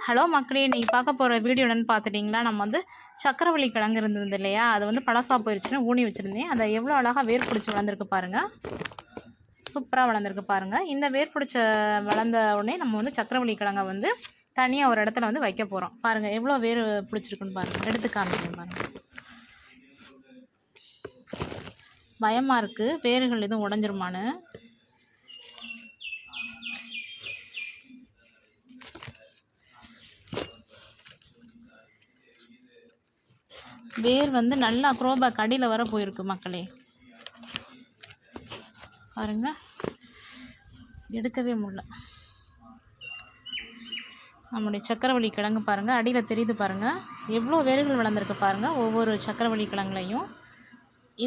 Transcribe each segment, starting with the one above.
Hello மக்களே, இன்றைக்கி பார்க்க போகிற வீடியோ என்னென்னு பார்த்துட்டிங்களா, நம்ம வந்து சக்கரவள்ளி கிழங்கு இருந்தது இல்லையா, அது வந்து பழசாக போயிடுச்சுன்னு ஊனி வச்சுருந்தேன். அதை எவ்வளோ அழகாக வேர் பிடிச்சி வளர்ந்துருக்கு பாருங்கள். சூப்பராக வளர்ந்துருக்கு பாருங்கள். இந்த வேர் பிடிச்ச வளர்ந்த உடனே நம்ம வந்து சக்கரவள்ளி கிழங்கை வந்து தனியாக ஒரு இடத்துல வந்து வைக்க போகிறோம். பாருங்கள் எவ்வளோ வேர் பிடிச்சிருக்குன்னு பாருங்கள். எடுத்து காமிக்கிறேன் பாருங்கள். பயமாக இருக்குது வேர்கள் எதுவும் உடஞ்சிருமான்னு. வேர் வந்து நல்லா க்ரோபேக் அடியில் வர போயிருக்கு மக்களே. பாருங்க, எடுக்கவே முடியல. நம்முடைய சக்கரவள்ளி கிழங்கு பாருங்கள், அடியில் தெரியுது பாருங்கள். எவ்வளோ வேர்கள் வளர்ந்துருக்கு பாருங்கள் ஒவ்வொரு சக்கரவள்ளி கிழங்குலையும்.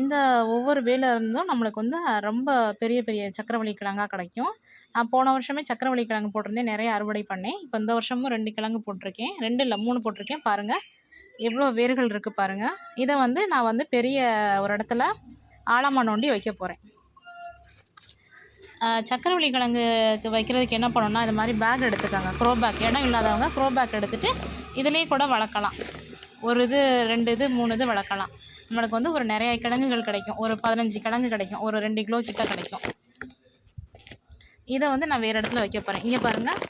இந்த ஒவ்வொரு வேல இருந்தும் நம்மளுக்கு வந்து ரொம்ப பெரிய பெரிய சக்கரவள்ளி கிழங்காக கிடைக்கும். நான் போன வருஷமே சக்கரவள்ளி கிழங்கு போட்டிருந்தேன், நிறைய அறுவடை பண்ணேன். இப்போ இந்த வருஷமும் 2 கிழங்கு போட்டிருக்கேன், 2 இல்லை 3 போட்டிருக்கேன். பாருங்கள் எவ்வளோ வேர்கள் இருக்குது பாருங்கள். இதை வந்து நான் வந்து பெரிய ஒரு இடத்துல ஆழமாக நோண்டி வைக்க போகிறேன். சக்கரவள்ளி கிழங்குக்கு வைக்கிறதுக்கு என்ன பண்ணணும்னா, இது மாதிரி பேக் எடுத்துக்கோங்க. க்ரோ பேக், இடம் இல்லாதவங்க க்ரோ பேக் எடுத்துகிட்டு இதிலே கூட வளர்க்கலாம். 1 இது 2 இது 3 இது வளர்க்கலாம். நம்மளுக்கு வந்து ஒரு நிறைய கிழங்குகள் கிடைக்கும். ஒரு 15 கிழங்கு கிடைக்கும், ஒரு 2 கிலோ கிட்ட கிடைக்கும். இதை வந்து நான் வேறு இடத்துல வைக்க போகிறேன். இங்கே பாருங்கள்,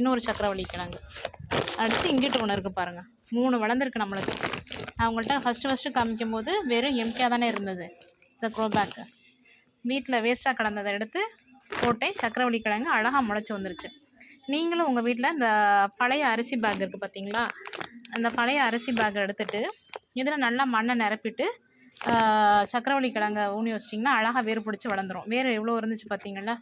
இன்னொரு சக்கரவள்ளி கிழங்கு. அடுத்து இங்கிட்டு ஒன்று இருக்குது பாருங்கள். 3 வளர்ந்துருக்கு நம்மளுக்கு. நான் உங்கள்கிட்ட ஃபஸ்ட்டு காமிக்கும் போது வெறும் எம்டியாக தானே இருந்தது இந்த க்ரோ பேக்கு. வீட்டில் வேஸ்ட்டாக கிடந்ததை எடுத்து போட்டேன். சக்கரவள்ளி கிழங்கு அழகாக முளைச்சி வந்துருச்சு. நீங்களும் உங்கள் வீட்டில் இந்த பழைய அரிசி பேக் இருக்குது பார்த்தீங்களா, அந்த பழைய அரிசி பேக்கை எடுத்துகிட்டு இதில் நல்லா மண்ணை நிரப்பிட்டு சக்கரவள்ளி கிழங்கை ஊனி வச்சிட்டிங்கன்னா அழகாக வேர் பிடிச்சி வளர்ந்துடும். வேர் எவ்வளோ இருந்துச்சு பார்த்தீங்களா.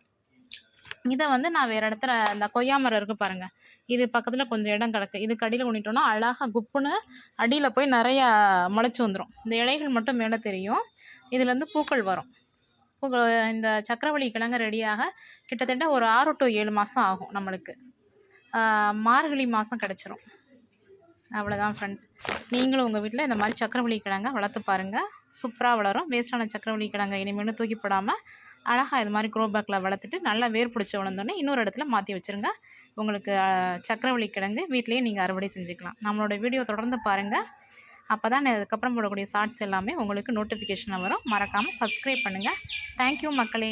இதை வந்து நான் வேறு இடத்துல, இந்த கொய்யா மரம் இருக்குது பாருங்கள், இது பக்கத்தில் கொஞ்சம் இடம் கிடக்கு, இதுக்கு அடியில் ஊனிட்டோன்னா அழகாக குப்புன்னு அடியில் போய் நிறையா முளைச்சி வந்துடும். இந்த இலைகள் மட்டும் மேலே தெரியும், இதுலேருந்து பூக்கள் வரும். பூக்கள் இந்த சக்கரவள்ளி கிழங்கு ரெடியாக கிட்டத்தட்ட ஒரு 6 to 7 மாதம் ஆகும். நம்மளுக்கு மார்கழி மாதம் கிடச்சிரும். அவ்வளோதான் ஃப்ரெண்ட்ஸ். நீங்களும் உங்கள் வீட்டில் இந்த மாதிரி சக்கரவள்ளி கிழங்கை வளர்த்து பாருங்கள். சூப்பராக வளரும். வேஸ்ட்டான சக்கரவள்ளி கிழங்கை இனிமேல் தூக்கி போடாமல் அழகாக இது மாதிரி க்ரோ பேக்கில் வளர்த்துட்டு நல்லா வேர் பிடிச்சி வளர்ந்தோன்னே இன்னொரு இடத்துல மாற்றி வச்சுருங்க. உங்களுக்கு சக்கரவள்ளி கிழங்கு வீட்டிலேயே நீங்கள் அறுவடை செஞ்சுக்கலாம். நம்மளோட வீடியோ தொடர்ந்து பாருங்கள். அப்போ தான் அதுக்கப்புறம் போடக்கூடிய ஷார்ட்ஸ் எல்லாமே உங்களுக்கு நோட்டிஃபிகேஷனில் வரும். மறக்காமல் சப்ஸ்கிரைப் பண்ணுங்கள். தேங்க்யூ மக்களே.